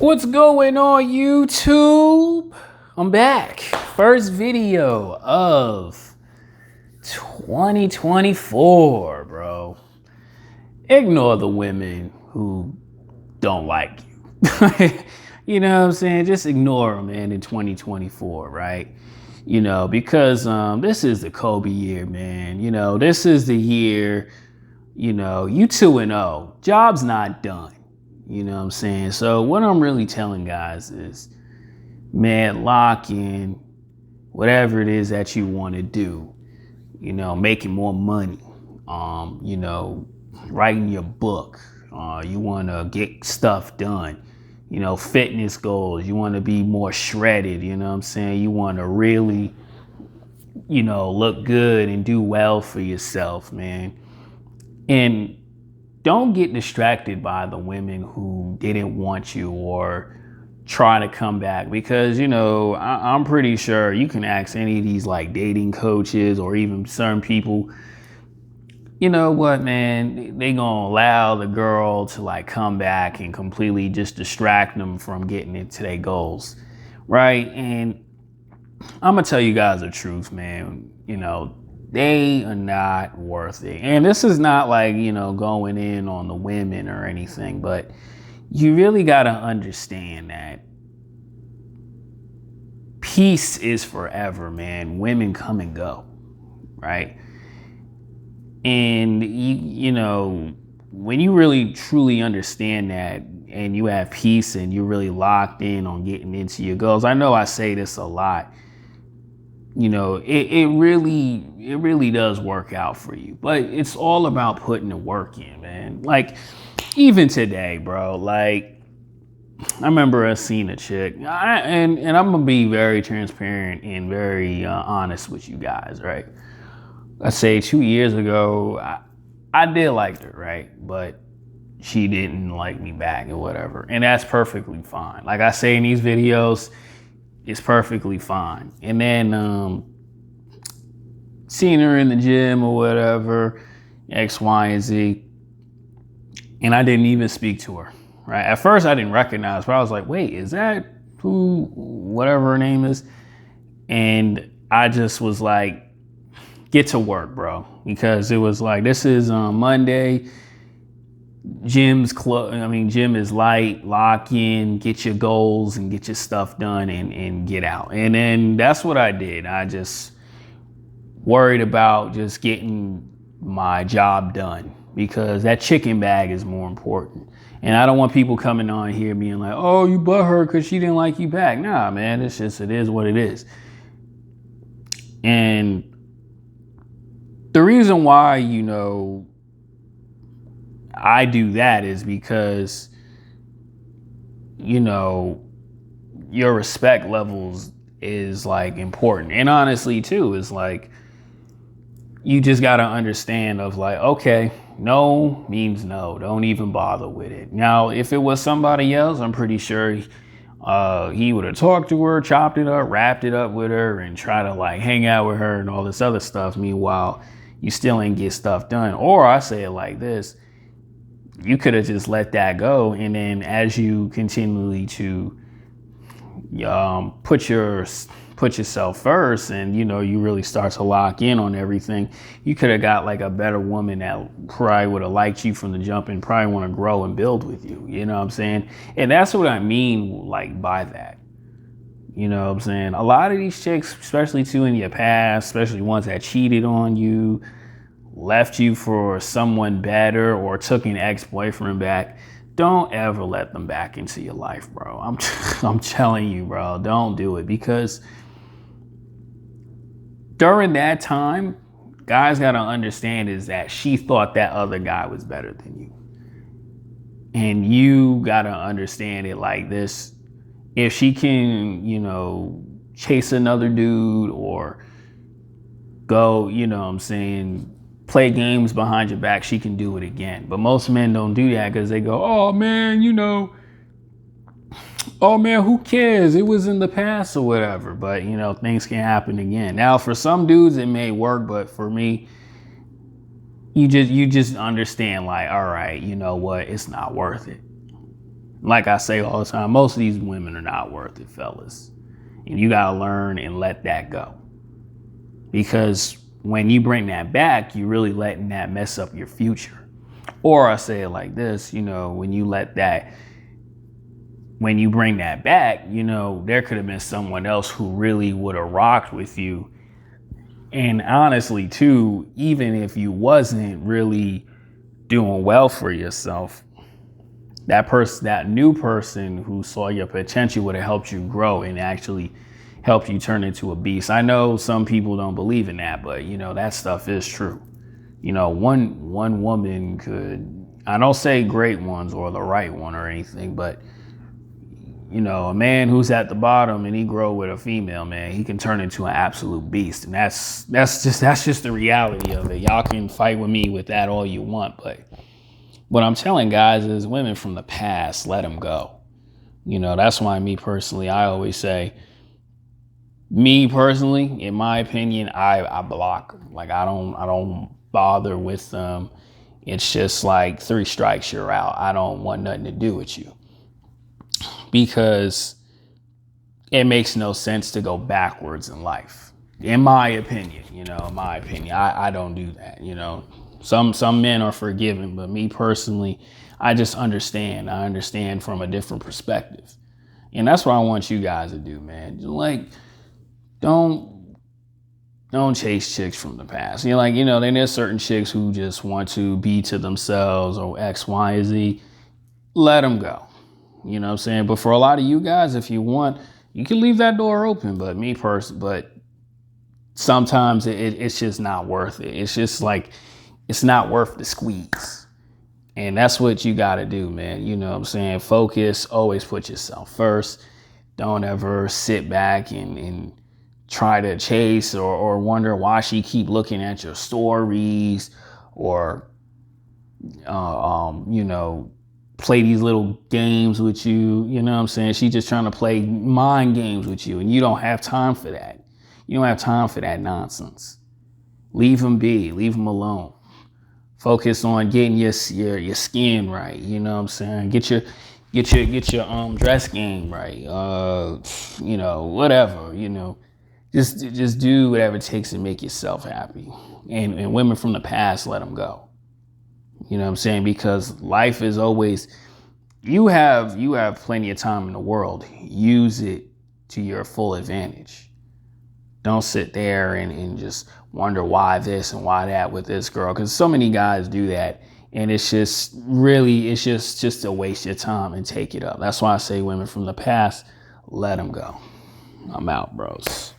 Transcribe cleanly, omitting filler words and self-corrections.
What's going on, YouTube? I'm back. First video of 2024, bro. Ignore the women who don't like you. You know what I'm saying? Just ignore them, man, in 2024, right? Because this is the Kobe year, man. This is the year, you 2-0. Job's not done. You know what I'm saying? So what I'm really telling guys is, man, lock in whatever it is that you want to do. Making more money. Writing your book. You want to get stuff done. Fitness goals. You want to be more shredded. You know what I'm saying? You want to really, look good and do well for yourself, man. And don't get distracted by the women who didn't want you or try to come back, because, I'm pretty sure you can ask any of these like dating coaches or even certain people, you know what, man, they gonna allow the girl to like come back and completely just distract them from getting into their goals, right? And I'm gonna tell you guys the truth, man. They are not worth it. And this is not like, going in on the women or anything, but you really got to understand that peace is forever, man. Women come and go, right? And, when you really truly understand that and you have peace and you're really locked in on getting into your goals, I know I say this a lot, it really does work out for you. But it's all about putting the work in, man. Like, even today, bro, like, I remember us seeing a chick, and I'm going to be very transparent and very honest with you guys, right? Let's say 2 years ago, I did like her, right? But she didn't like me back or whatever. And that's perfectly fine. Like I say in these videos, it's perfectly fine. And then seeing her in the gym or whatever, X, Y, and Z, and I didn't even speak to her, right? At first I didn't recognize her. I was like, wait, is that who, whatever her name is? And I just was like, get to work, bro. Because it was like, this is Monday. Gym is light, lock in, get your goals and get your stuff done and get out. And then that's what I did. I just worried about just getting my job done, because that chicken bag is more important. And I don't want people coming on here being like, oh, you butt her because she didn't like you back. Nah, man, it is what it is. And the reason why, I do that is because, your respect levels is like important. And honestly too, is like, you just got to understand of like, okay, no means no. Don't even bother with it. Now, if it was somebody else, I'm pretty sure he would have talked to her, chopped it up, wrapped it up with her, and try to like hang out with her and all this other stuff. Meanwhile, you still ain't get stuff done. Or I say it like this. You could have just let that go, and then as you continually to put yourself first, and you really start to lock in on everything, you could have got like a better woman that probably would have liked you from the jump and probably want to grow and build with you. You know what I'm saying? And that's what I mean, like, by that. You know what I'm saying? A lot of these chicks, especially too in your past, especially ones that cheated on you, left you for someone better, or took an ex-boyfriend back, don't ever let them back into your life, bro. I'm telling you, bro, don't do it. Because during that time, guys got to understand is that she thought that other guy was better than you. And you got to understand it like this. If she can, chase another dude or go, play games behind your back, she can do it again. But most men don't do that, because they go, oh man, who cares? It was in the past or whatever. But things can happen again. Now, for some dudes it may work, but for me, you just understand, like, all right, you know what, it's not worth it. Like I say all the time, most of these women are not worth it, fellas. And you gotta learn and let that go. Because when you bring that back, you're really letting that mess up your future. Or I say it like this, when you bring that back, there could have been someone else who really would have rocked with you. And honestly, too, even if you wasn't really doing well for yourself, that new person who saw your potential would have helped you grow and actually helped you turn into a beast. I know some people don't believe in that, but that stuff is true. One woman could, I don't say great ones or the right one or anything, but a man who's at the bottom and he grow with a female, man, he can turn into an absolute beast. And that's just the reality of it. Y'all can fight with me with that all you want, but what I'm telling guys is women from the past, let them go. That's why me personally, I always say, me personally, in my opinion, I block them. Like I don't bother with them. It's just like 3 strikes, you're out. I don't want nothing to do with you. Because it makes no sense to go backwards in life. In my opinion, I don't do that. Some men are forgiven, but me personally, I just understand. I understand from a different perspective. And that's what I want you guys to do, man. Like, don't chase chicks from the past. Then there's certain chicks who just want to be to themselves or X, Y, and Z. Let them go. You know what I'm saying? But for a lot of you guys, if you want, you can leave that door open. But but sometimes it's just not worth it. It's just like, it's not worth the squeeze. And that's what you got to do, man. You know what I'm saying? Focus, always put yourself first. Don't ever sit back and try to chase or wonder why she keep looking at your stories or, play these little games with you. You know what I'm saying? She just trying to play mind games with you, and you don't have time for that. You don't have time for that nonsense. Leave them be. Leave them alone. Focus on getting your skin right. You know what I'm saying? Get your dress game right. Whatever. Just do whatever it takes to make yourself happy. And women from the past, let them go. You know what I'm saying? Because life is always, you have plenty of time in the world. Use it to your full advantage. Don't sit there and just wonder why this and why that with this girl. Because so many guys do that. And it's just to waste your time and take it up. That's why I say women from the past, let them go. I'm out, bros.